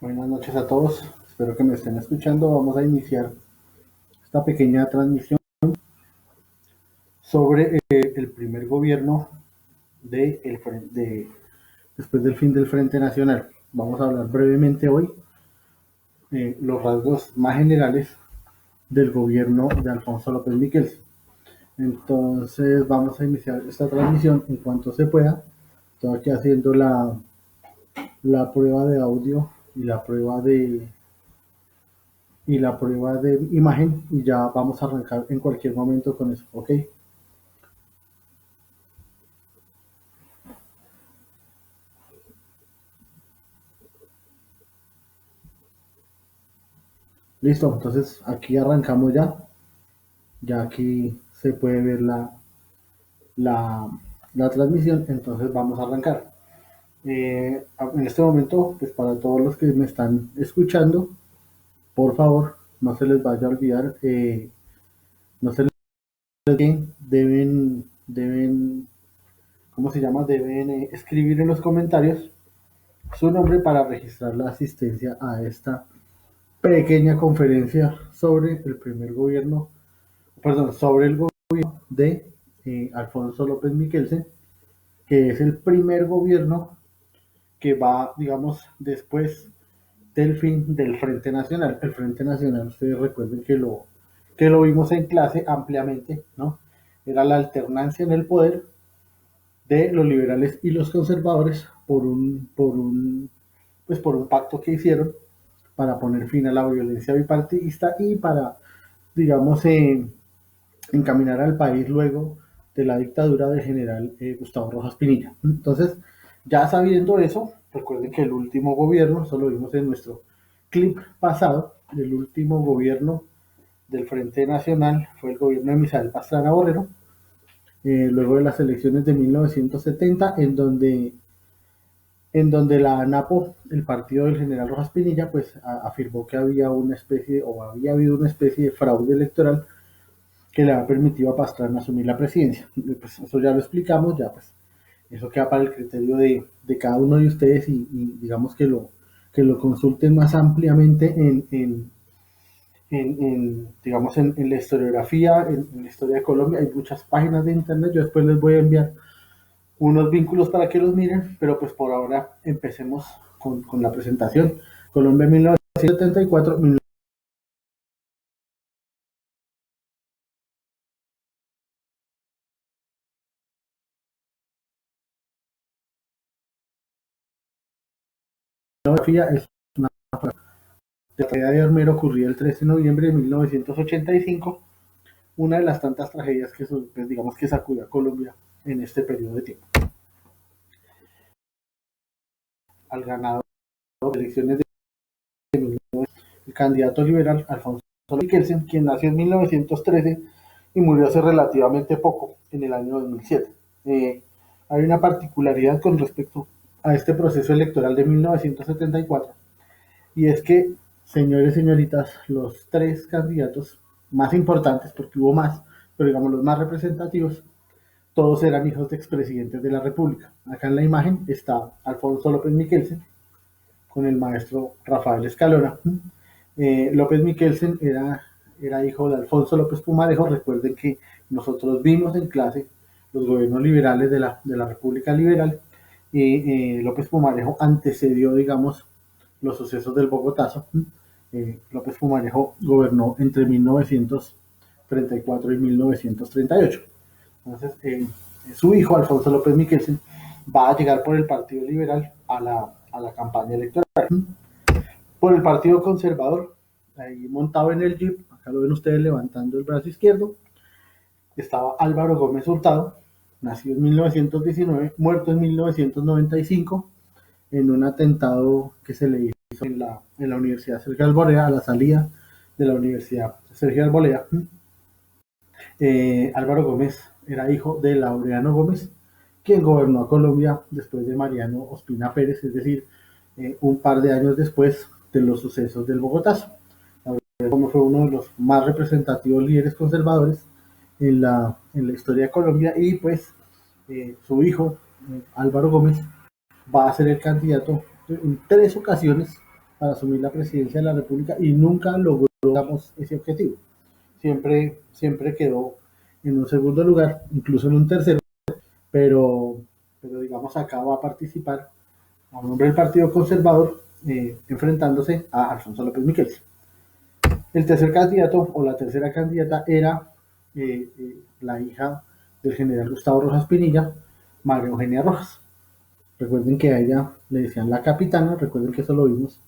Buenas noches a todos, espero que me estén escuchando. Vamos a iniciar esta pequeña transmisión sobre el primer gobierno después del fin del Frente Nacional. Vamos a hablar brevemente hoy los rasgos más generales del gobierno de Alfonso López Miquel. Entonces vamos a iniciar esta transmisión en cuanto se pueda. Estoy aquí haciendo la prueba de audio y la prueba de imagen y ya vamos a arrancar en cualquier momento con eso, ¿ok? Listo, entonces aquí arrancamos ya aquí se puede ver la, la transmisión, entonces vamos a arrancar. En este momento, pues para todos los que me están escuchando, por favor, no se les vaya a olvidar, no se les deben, ¿cómo se llama? Deben escribir en los comentarios su nombre para registrar la asistencia a esta pequeña conferencia sobre el primer gobierno, perdón, sobre el gobierno de Alfonso López Miquelsen, que es el primer gobierno que va, digamos, después del fin del Frente Nacional. El Frente Nacional, ustedes recuerden que lo vimos en clase ampliamente, ¿no? Era la alternancia en el poder de los liberales y los conservadores por un pacto que hicieron para poner fin a la violencia bipartidista y para, digamos, encaminar al país luego de la dictadura del general Gustavo Rojas Pinilla. Entonces, ya sabiendo eso, recuerden que el último gobierno, eso lo vimos en nuestro clip pasado, el último gobierno del Frente Nacional fue el gobierno de Misael Pastrana Borrero, luego de las elecciones de 1970, en donde la ANAPO, el partido del general Rojas Pinilla, pues afirmó que había una especie o había habido una especie de fraude electoral que le ha permitido a Pastrana asumir la presidencia. Pues eso ya lo explicamos, ya pues eso queda para el criterio de cada uno de ustedes y digamos que lo consulten más ampliamente digamos, en la historiografía, en la historia de Colombia. Hay muchas páginas de internet, yo después les voy a enviar unos vínculos para que los miren, pero pues por ahora empecemos con la presentación. Colombia 1974, es una tragedia de Armero ocurrida el 13 de noviembre de 1985, una de las tantas tragedias que pues, digamos que sacudió a Colombia en este periodo de tiempo. Al ganador de las elecciones de el candidato liberal Alfonso Miquelsen, quien nació en 1913 y murió hace relativamente poco, en el año 2007. Hay una particularidad con respecto a este proceso electoral de 1974, y es que, señores y señoritas, los tres candidatos más importantes, porque hubo más, pero digamos los más representativos, todos eran hijos de expresidentes de la República. Acá en la imagen está Alfonso López Miquelsen con el maestro Rafael Escalona. López Miquelsen era hijo de Alfonso López Pumarejo. Recuerden que nosotros vimos en clase los gobiernos liberales de la República Liberal y López Pumarejo antecedió, digamos, los sucesos del Bogotazo. López Pumarejo gobernó entre 1934 y 1938. Entonces, su hijo, Alfonso López Miquelsen, va a llegar por el Partido Liberal a la campaña electoral. Por el Partido Conservador, ahí montado en el jeep, acá lo ven ustedes levantando el brazo izquierdo, estaba Álvaro Gómez Hurtado, nacido en 1919, muerto en 1995, en un atentado que se le hizo en la Universidad Sergio Arboleda, a la salida de la Universidad Sergio Arboleda. Álvaro Gómez era hijo de Laureano Gómez, quien gobernó a Colombia después de Mariano Ospina Pérez, es decir, un par de años después de los sucesos del Bogotazo. Laureano Gómez fue uno de los más representativos líderes conservadores en la historia de Colombia y pues su hijo, Álvaro Gómez, va a ser el candidato en tres ocasiones para asumir la presidencia de la República y nunca logramos ese objetivo. Siempre quedó en un segundo lugar, incluso en un tercero, pero, pero digamos acá va a participar a nombre del Partido Conservador, enfrentándose a Alfonso López Miquel. El tercer candidato o la tercera candidata era la hija del general Gustavo Rojas Pinilla, María Eugenia Rojas. Recuerden que a ella le decían la capitana, recuerden que eso lo vimos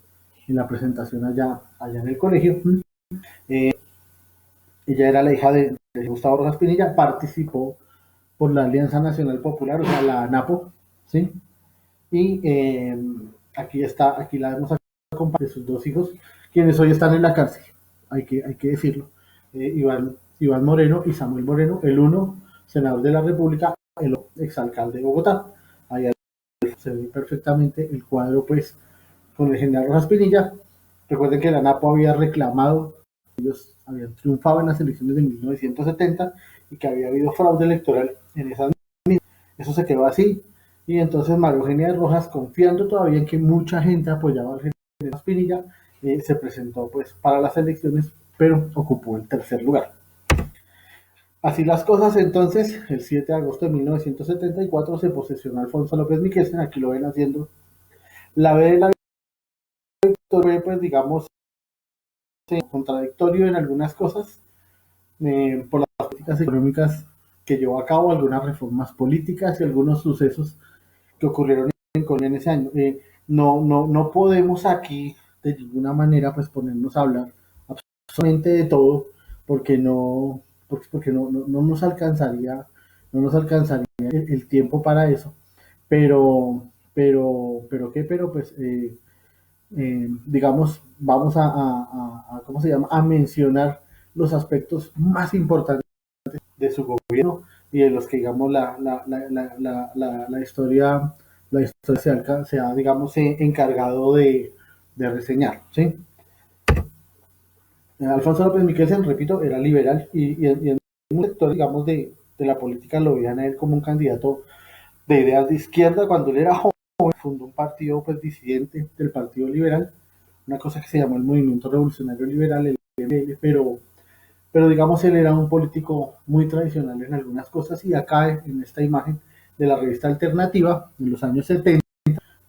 en la presentación allá en el colegio. Eh, Ella era la hija de Gustavo Rojas Pinilla, participó por la Alianza Nacional Popular, o sea, la ANAPO, ¿sí? Y aquí la vemos acompañada de sus dos hijos, quienes hoy están en la cárcel, hay que decirlo. Iván Moreno y Samuel Moreno, el uno senador de la República, el otro exalcalde de Bogotá. Ahí se ve perfectamente el cuadro, pues, con el general Rojas Pinilla. Recuerden que la NAPO había reclamado, ellos habían triunfado en las elecciones de 1970 y que había habido fraude electoral en esas. Eso se quedó así. Y entonces María Eugenia Rojas, confiando todavía en que mucha gente apoyaba al general Pinilla, se presentó pues para las elecciones, pero ocupó el tercer lugar. Así las cosas, entonces, el 7 de agosto de 1974 se posesionó Alfonso López Miquelsen, aquí lo ven haciendo la B de la victoria, pues digamos, contradictorio en algunas cosas, por las políticas económicas que llevó a cabo, algunas reformas políticas y algunos sucesos que ocurrieron en Colombia en ese año. No podemos aquí de ninguna manera pues ponernos a hablar absolutamente de todo porque no nos alcanzaría el tiempo para eso. Pero pues digamos, vamos ¿cómo se llama? A mencionar los aspectos más importantes de su gobierno y de los que, digamos, la historia se ha, digamos, encargado de reseñar, ¿sí? Alfonso López Miquelsen, repito, era liberal y en un sector, digamos, de la política lo veían a él como un candidato de ideas de izquierda. Cuando él era joven, fundó un partido pues disidente del Partido Liberal, una cosa que se llamó el Movimiento Revolucionario Liberal, el ML, pero digamos él era un político muy tradicional en algunas cosas y acá en esta imagen de la revista Alternativa, en los años 70,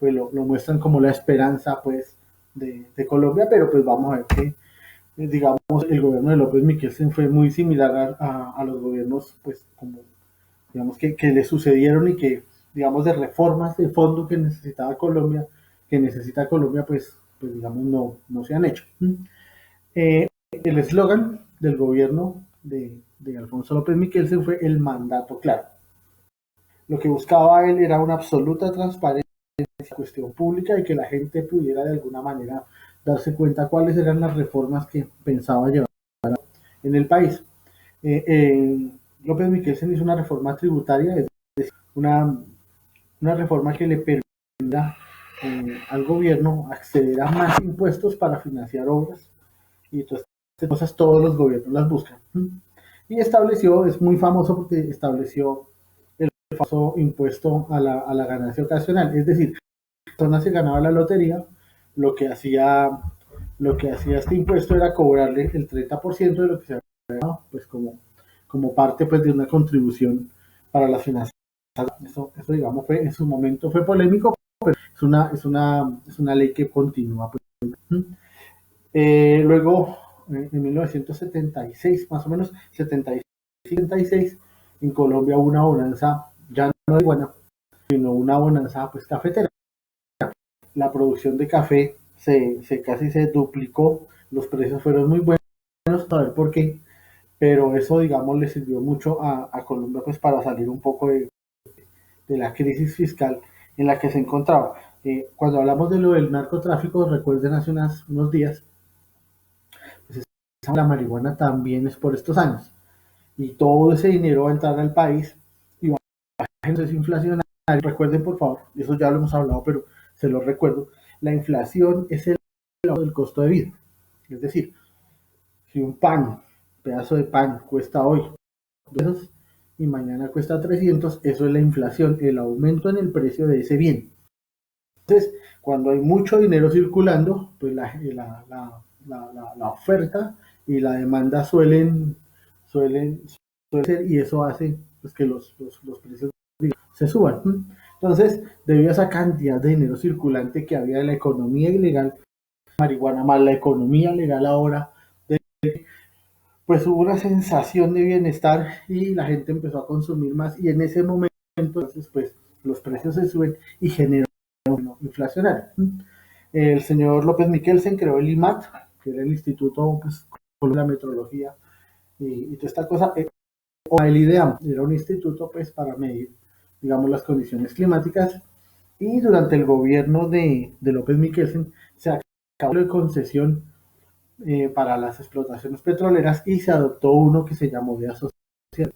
pues lo muestran como la esperanza pues de Colombia, pero pues vamos a ver que digamos el gobierno de López Miquelsen fue muy similar a los gobiernos pues como digamos que le sucedieron y que digamos de reformas de fondo que necesitaba Colombia, que necesita Colombia pues digamos no se han hecho. El eslogan del gobierno de Alfonso López Miquelsen fue el mandato claro. Lo que buscaba él era una absoluta transparencia en la cuestión pública y que la gente pudiera de alguna manera darse cuenta cuáles eran las reformas que pensaba llevar en el país. López Miquelsen hizo una reforma tributaria, es decir, una reforma que le permitiera al gobierno acceder a más impuestos para financiar obras y todas estas cosas todos los gobiernos las buscan. Y estableció, es muy famoso porque estableció el famoso impuesto a la ganancia ocasional, es decir, la persona se ganaba la lotería, lo que hacía, lo que hacía este impuesto era cobrarle el 30% de lo que se había ganado, pues como parte pues de una contribución para las finanzas. Eso digamos fue, en su momento fue polémico, pero es una ley que continúa. Pues. Luego, en 1976, más o menos, 76, en Colombia hubo una bonanza, ya no de buena, sino una bonanza pues cafetera. La producción de café casi se duplicó, los precios fueron muy buenos, saber por qué, pero eso, digamos, le sirvió mucho a Colombia pues para salir un poco de la crisis fiscal en la que se encontraba. Cuando hablamos de lo del narcotráfico, recuerden hace unos días, pues la marihuana también es por estos años. Y todo ese dinero va a entrar al país y va a ser inflacionario. Recuerden, por favor, eso ya lo hemos hablado, pero se lo recuerdo, la inflación es el del costo de vida. Es decir, si un pedazo de pan cuesta hoy 2 pesos y mañana cuesta 300, eso es la inflación, el aumento en el precio de ese bien. Cuando hay mucho dinero circulando, pues la oferta y la demanda suelen ser, y eso hace pues, que los precios se suban. Entonces, debido a esa cantidad de dinero circulante que había en la economía ilegal, marihuana más la economía legal ahora, pues hubo una sensación de bienestar y la gente empezó a consumir más, y en ese momento entonces pues los precios se suben y generan un fenómeno inflacionario. El señor López Miquelsen creó el IMAT, que era el Instituto pues, con la Metrología y toda esta cosa, o el IDEAM, era un instituto pues para medir, digamos, las condiciones climáticas, y durante el gobierno de López Miquelsen se acabó de concesión para las explotaciones petroleras y se adoptó uno que se llamó de asociación.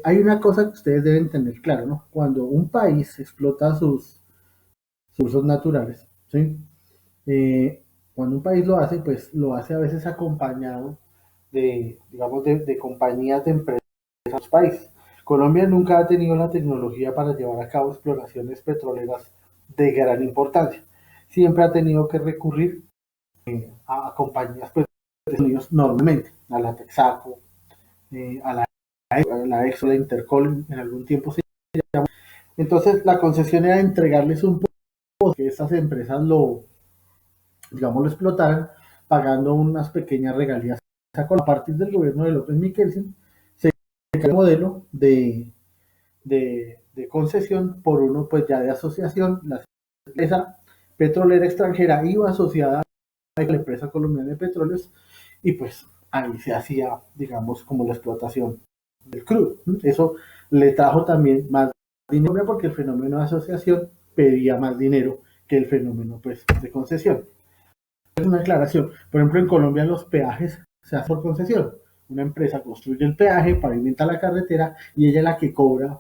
Hay una cosa que ustedes deben tener claro, ¿no? Cuando un país explota sus recursos naturales, ¿sí? Cuando un país lo hace, pues lo hace a veces acompañado digamos, de compañías de empresas de los países. Colombia nunca ha tenido la tecnología para llevar a cabo exploraciones petroleras de gran importancia. Siempre ha tenido que recurrir a compañías pues, de Estados Unidos normalmente, a la Texaco, a la Exxon, la Intercol, en algún tiempo se llamó. Entonces la concesión era entregarles un poco que estas empresas digamos, lo explotaran, pagando unas pequeñas regalías. A partir del gobierno de López Miquelsen, se creó un modelo de concesión por uno pues ya de asociación. La empresa petrolera extranjera iba asociada a la empresa colombiana de petróleos, y pues ahí se hacía, digamos, como la explotación del crudo. Eso le trajo también más dinero porque el fenómeno de asociación pedía más dinero que el fenómeno pues, de concesión. Es una aclaración. Por ejemplo, en Colombia los peajes se hacen por concesión. Una empresa construye el peaje, pavimenta la carretera y ella es la que cobra,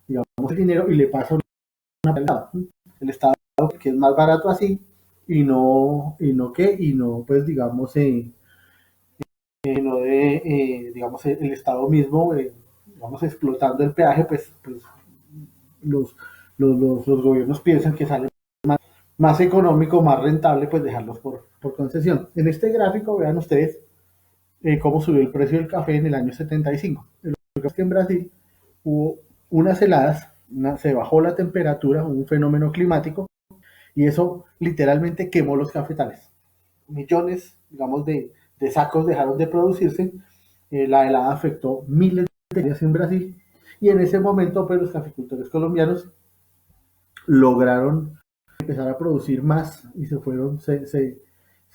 digamos, el dinero y le pasa una pelada. El Estado, que es más barato así, y no pues digamos, no de, digamos, el Estado mismo, digamos, explotando el peaje, pues los, los gobiernos piensan que sale más económico, más rentable, pues dejarlos por concesión. En este gráfico vean ustedes cómo subió el precio del café en el año 75. Lo que es que en Brasil hubo unas heladas, se bajó la temperatura, un fenómeno climático, y eso literalmente quemó los cafetales. Millones, digamos, de sacos dejaron de producirse. La helada afectó miles de hectáreas en Brasil, y en ese momento pues los caficultores colombianos lograron empezar a producir más y se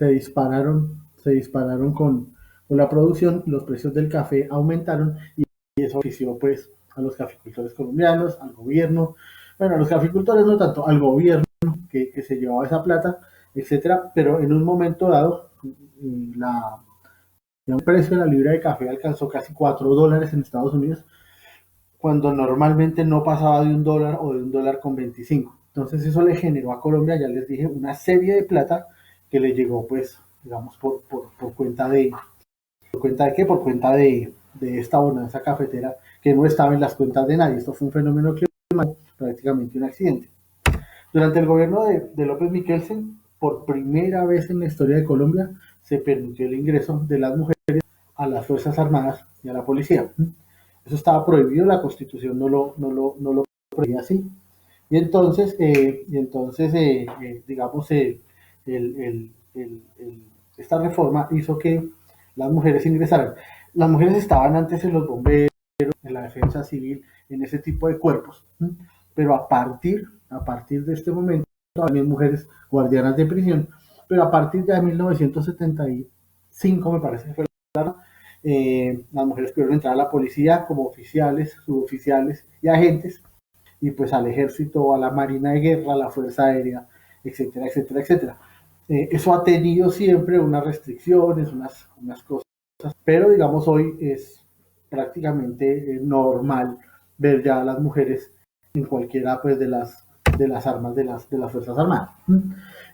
dispararon con la producción, los precios del café aumentaron, y eso ofició pues a los caficultores colombianos, al gobierno, bueno, a los caficultores no tanto, al gobierno que se llevaba esa plata, etcétera, pero en un momento dado la, el precio de la libra de café alcanzó casi $4 en Estados Unidos, cuando normalmente no pasaba de $1 o de $1,25. Entonces eso le generó a Colombia, ya les dije, una serie de plata que le llegó, pues, digamos, por cuenta ¿por cuenta de qué? Por cuenta de esta bonanza cafetera que no estaba en las cuentas de nadie. Esto fue un fenómeno climático, prácticamente un accidente. Durante el gobierno de López Miquelsen, por primera vez en la historia de Colombia, se permitió el ingreso de las mujeres a las Fuerzas Armadas y a la policía. Eso estaba prohibido, la Constitución no lo prohibía así. Digamos, esta reforma hizo que las mujeres ingresaran. Las mujeres estaban antes en los bomberos, en la defensa civil, en ese tipo de cuerpos, pero a partir de este momento, también mujeres guardianas de prisión, pero a partir de 1975, me parece que fue las mujeres pudieron entrar a la policía como oficiales, suboficiales y agentes, y pues al ejército, a la marina de guerra, a la fuerza aérea, etcétera, etcétera, etcétera. Eso ha tenido siempre unas restricciones, unas cosas, pero digamos hoy es prácticamente normal ver ya a las mujeres en cualquiera pues de las armas de las Fuerzas Armadas.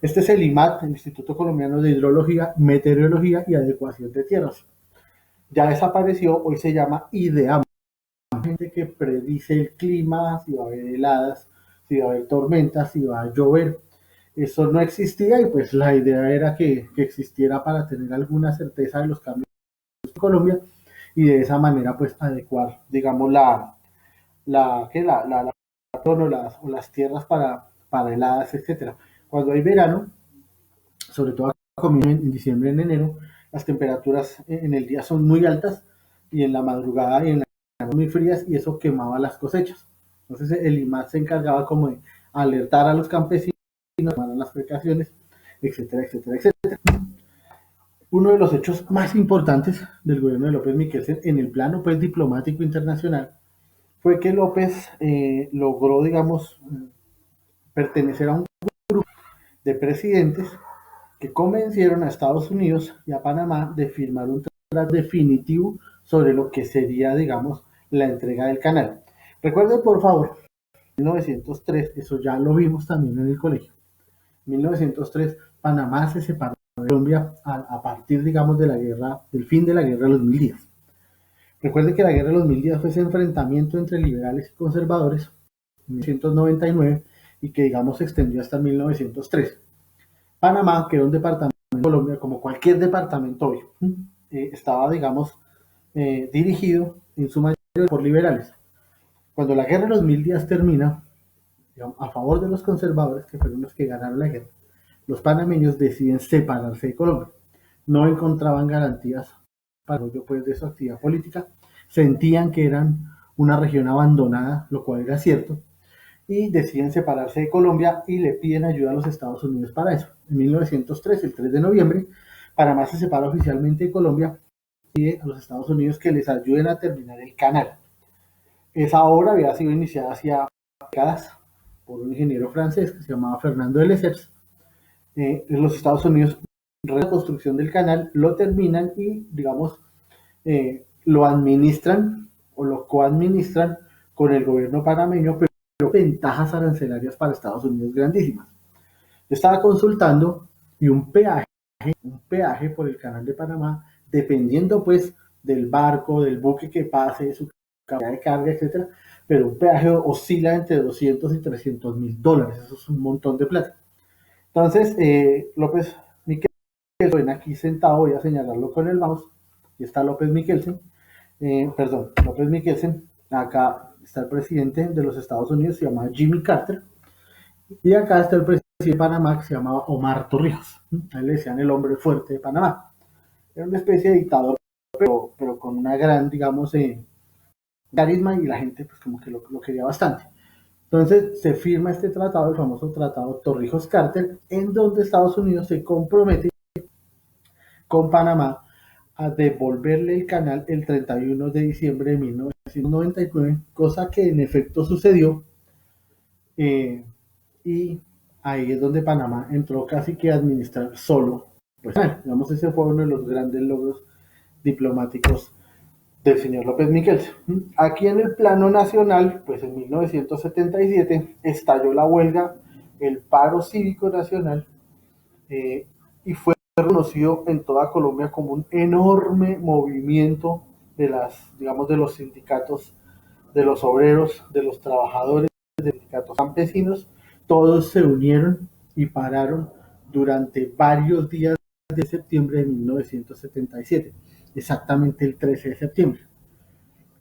Este es el IMAT, el Instituto Colombiano de Hidrología, Meteorología y Adecuación de Tierras. Ya desapareció, hoy se llama IDEAM, gente que predice el clima, si va a haber heladas, si va a haber tormentas, si va a llover. Eso no existía y pues la idea era que existiera para tener alguna certeza de los cambios en Colombia y de esa manera pues adecuar, digamos, o las tierras para heladas, etcétera. Cuando hay verano, sobre todo en diciembre, en enero, las temperaturas en el día son muy altas y en la madrugada y en la noche muy frías y eso quemaba las cosechas. Entonces el IMAT se encargaba como de alertar a los campesinos, tomar las precauciones, etcétera, etcétera, etcétera. Uno de los hechos más importantes del gobierno de López Miquelsen en el plano pues diplomático internacional fue que López logró, digamos, pertenecer a un de presidentes que convencieron a Estados Unidos y a Panamá de firmar un tratado definitivo sobre lo que sería, digamos, la entrega del canal. Recuerden, por favor, 1903, eso ya lo vimos también en el colegio. 1903, Panamá se separó de Colombia a partir, digamos, de la guerra, del fin de la guerra de los 1000 días. Recuerden que la guerra de los 1000 días fue ese enfrentamiento entre liberales y conservadores en 1999 y que, digamos, se extendió hasta 1903. Panamá, que era un departamento de Colombia, como cualquier departamento hoy, estaba, digamos, dirigido en su mayoría por liberales. Cuando la guerra de los 1000 días termina, digamos, a favor de los conservadores, que fueron los que ganaron la guerra, los panameños deciden separarse de Colombia. No encontraban garantías para ello, pues, de su actividad política. Sentían que eran una región abandonada, lo cual era cierto, y deciden separarse de Colombia y le piden ayuda a los Estados Unidos para eso. En 1903, el 3 de noviembre, Panamá se separa oficialmente de Colombia y pide a los Estados Unidos que les ayuden a terminar el canal. Esa obra había sido iniciada hacía décadas por un ingeniero francés que se llamaba Fernando de Lesseps. Los Estados Unidos la construcción del canal, lo terminan y, digamos, lo administran o lo coadministran con el gobierno panameño, pero ventajas arancelarias para Estados Unidos grandísimas. Yo estaba consultando y un peaje por el canal de Panamá, dependiendo pues del barco, del buque que pase, su capacidad de carga, etcétera, pero un peaje oscila entre 200 y 300 mil dólares, eso es un montón de plata. Entonces, López Miquelsen, aquí sentado, voy a señalarlo con el mouse, y está López Miquelsen, López Miquelsen, acá está el presidente de los Estados Unidos, se llama Jimmy Carter, y acá está el presidente de Panamá, que se llamaba Omar Torrijos, a él le decían el hombre fuerte de Panamá, era una especie de dictador, pero con una gran, digamos, carisma y la gente pues como que lo quería bastante. Entonces se firma este tratado, el famoso tratado Torrijos-Carter, en donde Estados Unidos se compromete con Panamá a devolverle el canal el 31 de diciembre de 1999, cosa que en efecto sucedió, y ahí es donde Panamá entró casi que a administrar solo. Pues, digamos, ese fue uno de los grandes logros diplomáticos del señor López Miquelsen. Aquí en el plano nacional, pues en 1977 estalló la huelga, el paro cívico nacional, y fue reconocido en toda Colombia como un enorme movimiento de digamos, de los sindicatos, de los obreros, de los trabajadores, de los sindicatos campesinos, todos se unieron y pararon durante varios días de septiembre de 1977, exactamente el 13 de septiembre.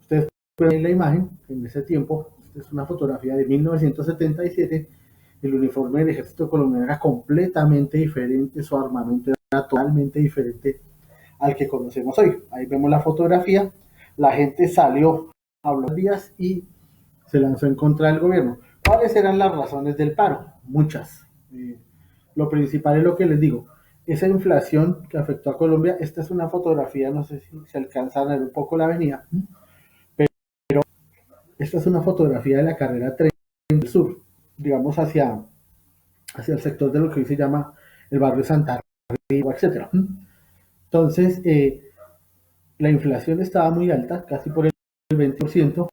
Ustedes pueden ver la imagen, en ese tiempo, es una fotografía de 1977, el uniforme del ejército colombiano era completamente diferente, su armamento era totalmente diferente al que conocemos hoy. Ahí vemos la fotografía, la gente salió a los días y se lanzó en contra del gobierno. ¿Cuáles eran las razones del paro? Muchas. Lo principal es lo que les digo, esa inflación que afectó a Colombia. Esta es una fotografía, no sé si se alcanza a ver un poco la avenida, pero esta es una fotografía de la carrera 30 del sur, digamos hacia el sector de lo que hoy se llama el barrio Santa Rita, etcétera. Entonces, la inflación estaba muy alta, casi por el 20%,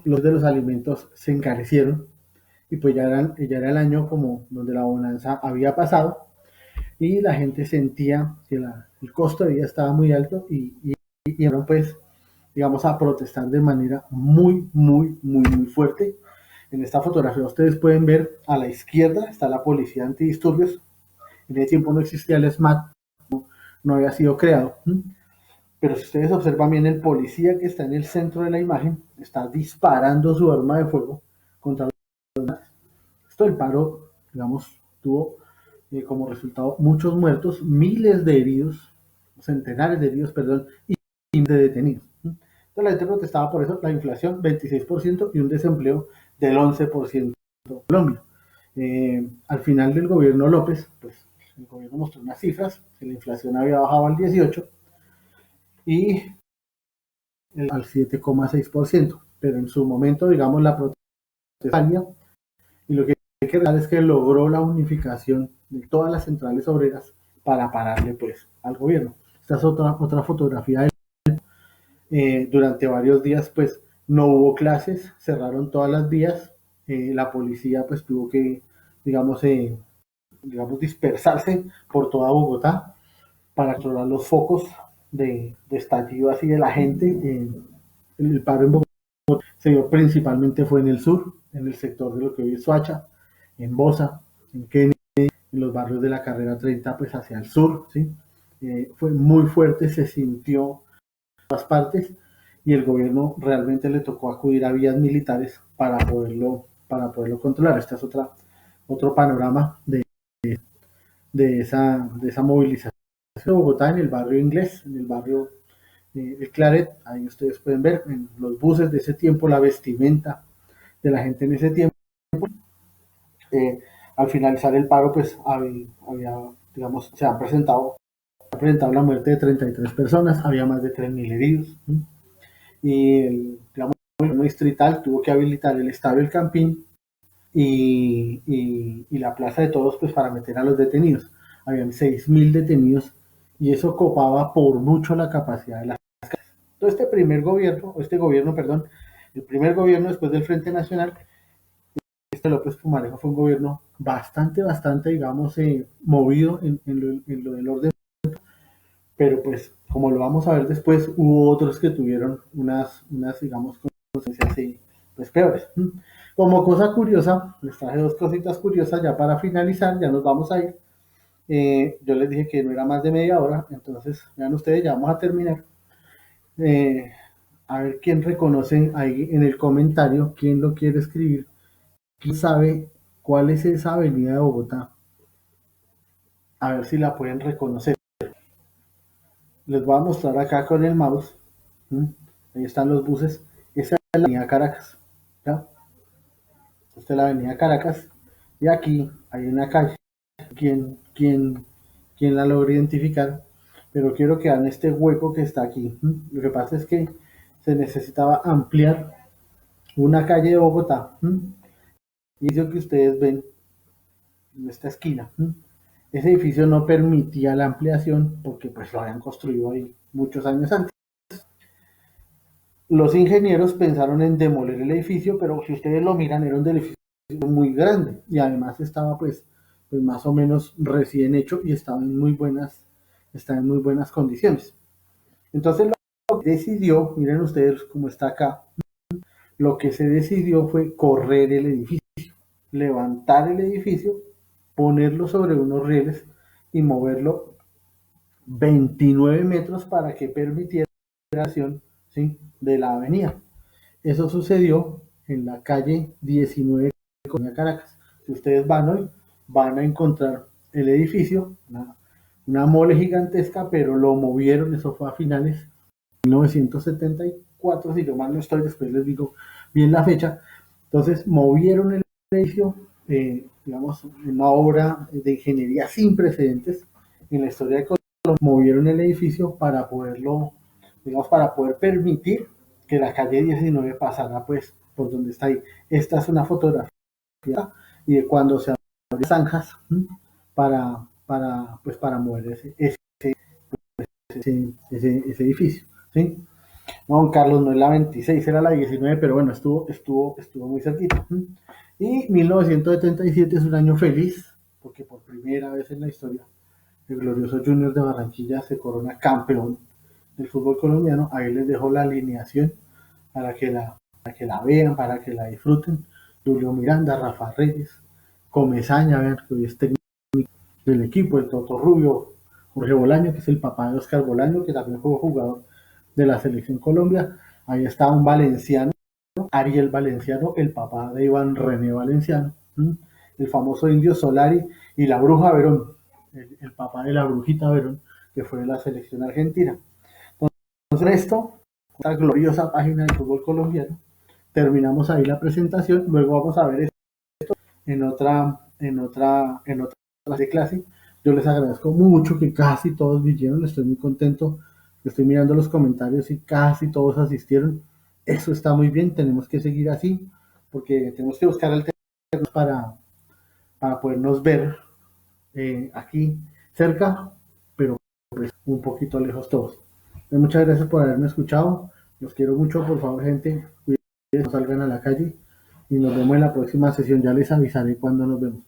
los de los alimentos se encarecieron y pues ya era el año como donde la bonanza había pasado y la gente sentía que el costo de vida estaba muy alto y pues, digamos, a protestar de manera muy, muy, muy, muy fuerte. En esta fotografía ustedes pueden ver a la izquierda está la policía antidisturbios. En ese tiempo no existía el SMAT, no había sido creado. Pero si ustedes observan bien, el policía que está en el centro de la imagen está disparando su arma de fuego contra los... Esto del paro, digamos, tuvo como resultado muchos muertos, miles de heridos, centenares de heridos, perdón, y miles de detenidos. Entonces la gente protestaba por eso, la inflación 26% y un desempleo del 11% en Colombia. Al final del gobierno López, pues el gobierno mostró unas cifras, que la inflación había bajado al 18% y al 7,6%, pero en su momento, digamos, la protesta y lo que hay que recordar es que logró la unificación de todas las centrales obreras para pararle pues al gobierno. Esta es otra fotografía de durante varios días pues no hubo clases, cerraron todas las vías, la policía pues tuvo que digamos, digamos dispersarse por toda Bogotá para controlar los focos de estallido así de la gente. El paro en Bogotá se dio principalmente fue en el sur, en el sector de lo que hoy es Soacha, en Bosa, en Kennedy, en los barrios de la carrera 30 pues hacia el sur, ¿sí? Fue muy fuerte, se sintió en todas partes y el gobierno realmente le tocó acudir a vías militares para poderlo controlar. Esta es otro panorama de esa movilización de Bogotá en el barrio inglés, en el barrio el Claret. Ahí ustedes pueden ver en los buses de ese tiempo la vestimenta de la gente en ese tiempo. Eh, Al finalizar el paro, pues digamos, ha presentado la muerte de 33 personas, había más de 3.000 heridos. Y digamos, el gobierno distrital tuvo que habilitar el estadio El Campín y la Plaza de Todos pues para meter a los detenidos. Habían 6.000 detenidos y eso copaba por mucho la capacidad de las calles. Entonces este gobierno, perdón, el primer gobierno después del Frente Nacional, López Pumarejo fue un gobierno bastante, digamos, movido en lo del orden, pero pues como lo vamos a ver después, hubo otros que tuvieron digamos, consecuencias pues peores. Como cosa curiosa, les traje dos cositas curiosas ya para finalizar, ya nos vamos a ir. Yo les dije que no era más de media hora, entonces vean ustedes, ya vamos a terminar. Eh, a ver quién reconoce ahí en el comentario, quién lo quiere escribir, quién sabe cuál es esa avenida de Bogotá, a ver si la pueden reconocer. Les voy a mostrar acá con el mouse. Ahí están los buses. Esa es la avenida Caracas. ¿Ya? Esta es la avenida Caracas. Y aquí hay una calle. ¿Quién la logra identificar? Pero quiero que vean este hueco que está aquí. Lo que pasa es que se necesitaba ampliar una calle de Bogotá. Y eso que ustedes ven en esta esquina. Ese edificio no permitía la ampliación porque pues lo habían construido ahí muchos años antes. Los ingenieros pensaron en demoler el edificio, pero si ustedes lo miran, era un edificio muy grande y además estaba pues más o menos recién hecho y estaba en muy buenas condiciones. Entonces lo que decidió, miren ustedes cómo está acá, lo que se decidió fue correr el edificio, levantar el edificio, ponerlo sobre unos rieles y moverlo 29 metros para que permitiera la acción, ¿sí?, de la avenida. Eso sucedió en la calle 19 de Caracas. Si ustedes van hoy, van a encontrar el edificio, una mole gigantesca, pero lo movieron, eso fue a finales de 1974, si yo mal no estoy, después les digo bien la fecha. Entonces movieron el edificio, digamos, una obra de ingeniería sin precedentes en la historia de Colombia. Movieron el edificio para poderlo, digamos, para poder permitir que la calle 19 pasara pues por donde está ahí. Esta es una fotografía y de cuando se abrieron zanjas para mover ese edificio, ¿sí? No, Don Carlos, no es la 26, era la 19, pero bueno, estuvo muy cerquita. Y 1977 es un año feliz, porque por primera vez en la historia el glorioso Junior de Barranquilla se corona campeón del fútbol colombiano. Ahí les dejo la alineación para que la vean, para que la disfruten. Julio Miranda, Rafa Reyes, Comesaña, vean que hoy es técnico del equipo, el Toto Rubio, Jorge Bolaño, que es el papá de Oscar Bolaño, que también fue jugador de la selección Colombia. Ahí está un valenciano, Ariel Valenciano, el papá de Iván René Valenciano, ¿m? El famoso Indio Solari y la Bruja Verón, el papá de la Brujita Verón, que fue de la selección argentina. Entonces, esto, esta gloriosa página del fútbol colombiano, terminamos ahí la presentación, luego vamos a ver esto en otra clase. Yo les agradezco mucho que casi todos vinieron, estoy muy contento, estoy mirando los comentarios y casi todos asistieron. Eso está muy bien, tenemos que seguir así, porque tenemos que buscar alternativas para podernos ver aquí cerca, pero pues, un poquito lejos todos. Muchas gracias por haberme escuchado, los quiero mucho, por favor gente, cuídense, no salgan a la calle y nos vemos en la próxima sesión, ya les avisaré cuando nos vemos.